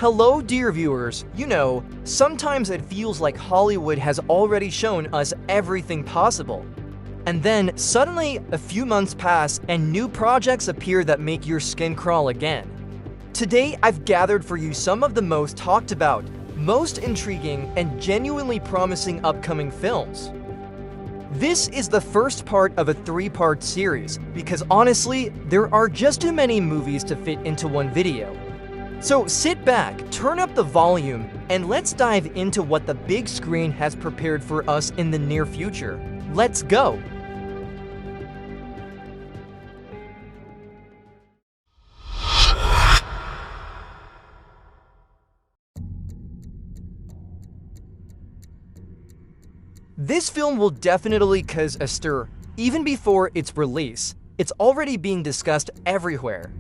Hello, dear viewers. Sometimes it feels like Hollywood has already shown us everything possible. And then, suddenly, a few months pass and new projects appear that make your skin crawl again. Today, I've gathered for you some of the most talked about, most intriguing, and genuinely promising upcoming films. This is the first part of a three-part series, because honestly, there are just too many movies to fit into one video. So sit back, turn up the volume, and let's dive into what the big screen has prepared for us in the near future. Let's go! This film will definitely cause a stir. Even before its release, it's already being discussed everywhere.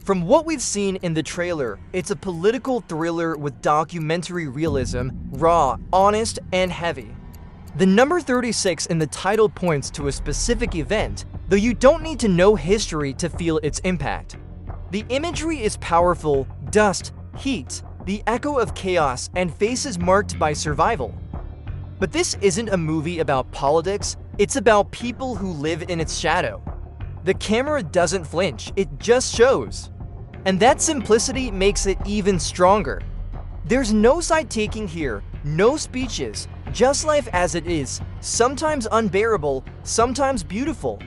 From what we've seen in the trailer, it's a political thriller with documentary realism, raw, honest, and heavy. The number 36 in the title points to a specific event, though you don't need to know history to feel its impact. The imagery is powerful: dust, heat, the echo of chaos, and faces marked by survival. But this isn't a movie about politics, it's about people who live in its shadow. The camera doesn't flinch, it just shows. And that simplicity makes it even stronger. There's no side-taking here, no speeches, just life as it is, sometimes unbearable, sometimes beautiful.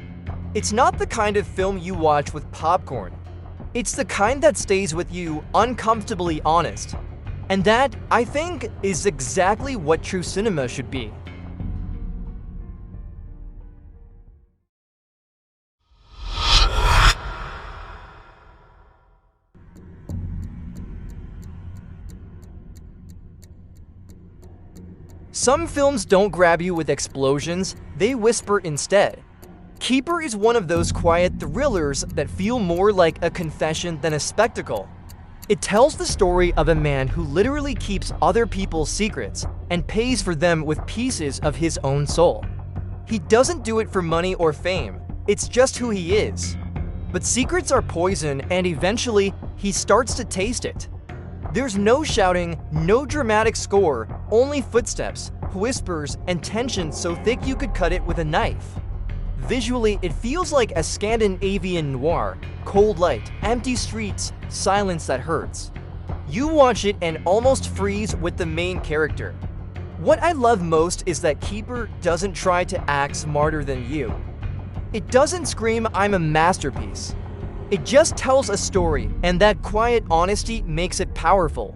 It's not the kind of film you watch with popcorn. It's the kind that stays with you, uncomfortably honest. And that, I think, is exactly what true cinema should be. Some films don't grab you with explosions, they whisper instead. Keeper is one of those quiet thrillers that feel more like a confession than a spectacle. It tells the story of a man who literally keeps other people's secrets and pays for them with pieces of his own soul. He doesn't do it for money or fame, it's just who he is. But secrets are poison, and eventually, he starts to taste it. There's no shouting, no dramatic score, only footsteps, whispers, and tension so thick you could cut it with a knife. Visually, it feels like a Scandinavian noir: cold light, empty streets, silence that hurts. You watch it and almost freeze with the main character. What I love most is that Keeper doesn't try to act smarter than you. It doesn't scream, "I'm a masterpiece." It just tells a story, and that quiet honesty makes it powerful.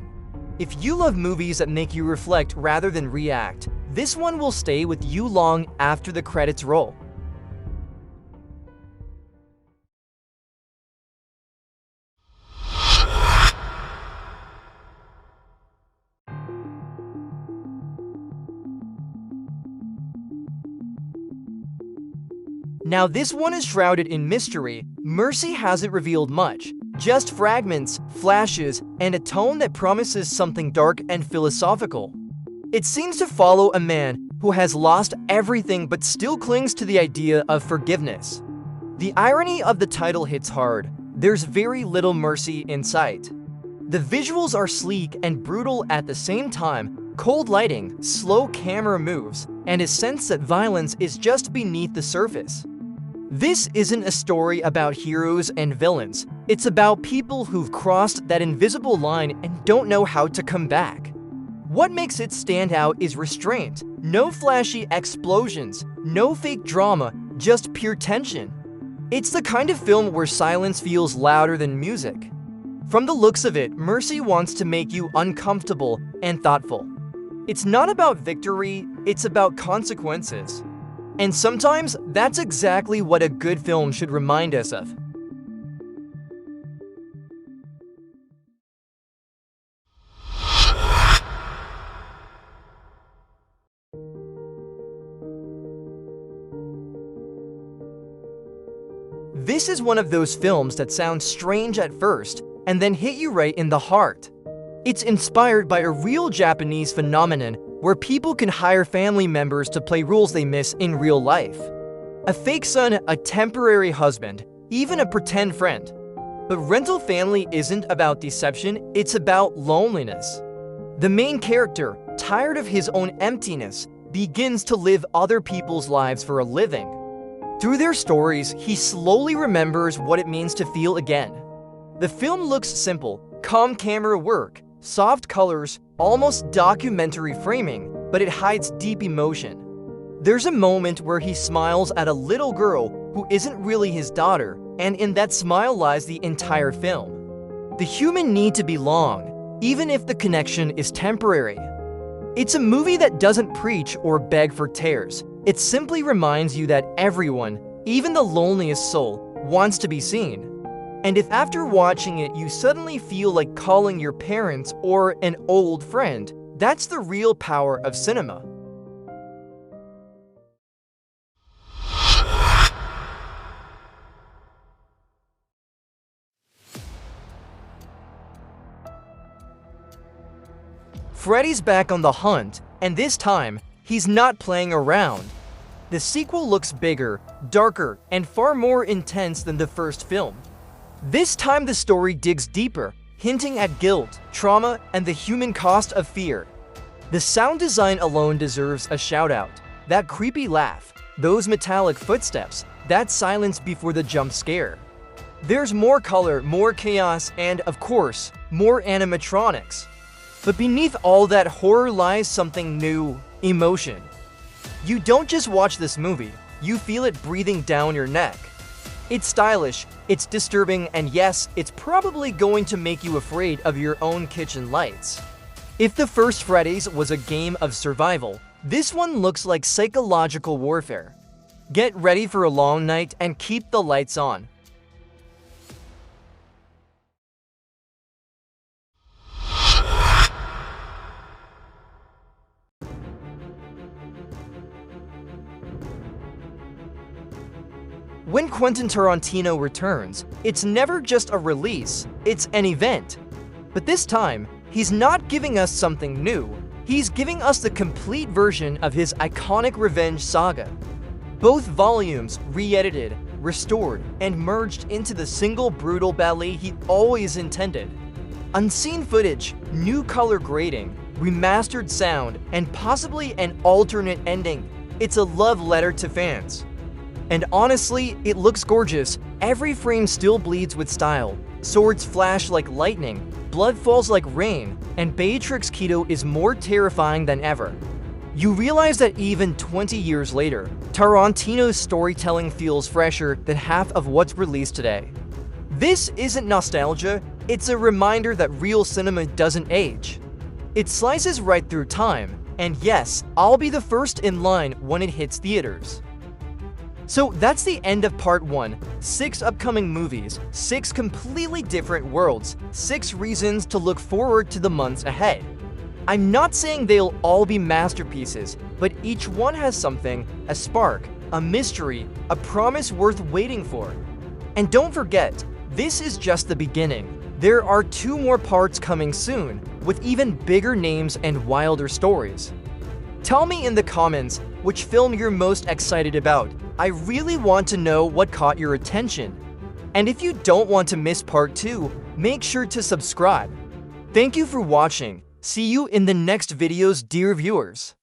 If you love movies that make you reflect rather than react, this one will stay with you long after the credits roll. Now this one is shrouded in mystery. Mercy hasn't revealed much, just fragments, flashes, and a tone that promises something dark and philosophical. It seems to follow a man who has lost everything but still clings to the idea of forgiveness. The irony of the title hits hard. There's very little mercy in sight. The visuals are sleek and brutal at the same time: cold lighting, slow camera moves, and a sense that violence is just beneath the surface. This isn't a story about heroes and villains. It's about people who've crossed that invisible line and don't know how to come back. What makes it stand out is restraint. No flashy explosions, no fake drama, just pure tension. It's the kind of film where silence feels louder than music. From the looks of it, Mercy wants to make you uncomfortable and thoughtful. It's not about victory, it's about consequences. And sometimes, that's exactly what a good film should remind us of. This is one of those films that sounds strange at first, and then hit you right in the heart. It's inspired by a real Japanese phenomenon where people can hire family members to play roles they miss in real life. A fake son, a temporary husband, even a pretend friend. But Rental Family isn't about deception, it's about loneliness. The main character, tired of his own emptiness, begins to live other people's lives for a living. Through their stories, he slowly remembers what it means to feel again. The film looks simple, calm camera work, soft colors, almost documentary framing, but it hides deep emotion. There's a moment where he smiles at a little girl who isn't really his daughter, and in that smile lies the entire film. The human need to belong, even if the connection is temporary. It's a movie that doesn't preach or beg for tears. It simply reminds you that everyone, even the loneliest soul, wants to be seen. And if after watching it you suddenly feel like calling your parents or an old friend, that's the real power of cinema. Freddy's back on the hunt, and this time, he's not playing around. The sequel looks bigger, darker, and far more intense than the first film. This time the story digs deeper, hinting at guilt, trauma, and the human cost of fear. The sound design alone deserves a shout-out. That creepy laugh, those metallic footsteps, that silence before the jump scare. There's more color, more chaos, and, of course, more animatronics. But beneath all that horror lies something new: emotion. You don't just watch this movie, you feel it breathing down your neck. It's stylish, it's disturbing, and yes, it's probably going to make you afraid of your own kitchen lights. If the first Freddy's was a game of survival, this one looks like psychological warfare. Get ready for a long night and keep the lights on. When Quentin Tarantino returns, it's never just a release, it's an event. But this time, he's not giving us something new, he's giving us the complete version of his iconic revenge saga. Both volumes re-edited, restored, and merged into the single brutal ballet he always intended. Unseen footage, new color grading, remastered sound, and possibly an alternate ending. It's a love letter to fans. And honestly, it looks gorgeous. Every frame still bleeds with style. Swords flash like lightning, blood falls like rain, and Beatrix Kiddo is more terrifying than ever. You realize that even 20 years later, Tarantino's storytelling feels fresher than half of what's released today. This isn't nostalgia, it's a reminder that real cinema doesn't age. It slices right through time, and yes, I'll be the first in line when it hits theaters. So that's the end of part 1. 6 upcoming movies, 6 completely different worlds, 6 reasons to look forward to the months ahead. I'm not saying they'll all be masterpieces, but each one has something, a spark, a mystery, a promise worth waiting for. And don't forget, this is just the beginning. There are 2 more parts coming soon, with even bigger names and wilder stories. Tell me in the comments which film you're most excited about. I really want to know what caught your attention. And if you don't want to miss part 2, make sure to subscribe. Thank you for watching. See you in the next videos, dear viewers.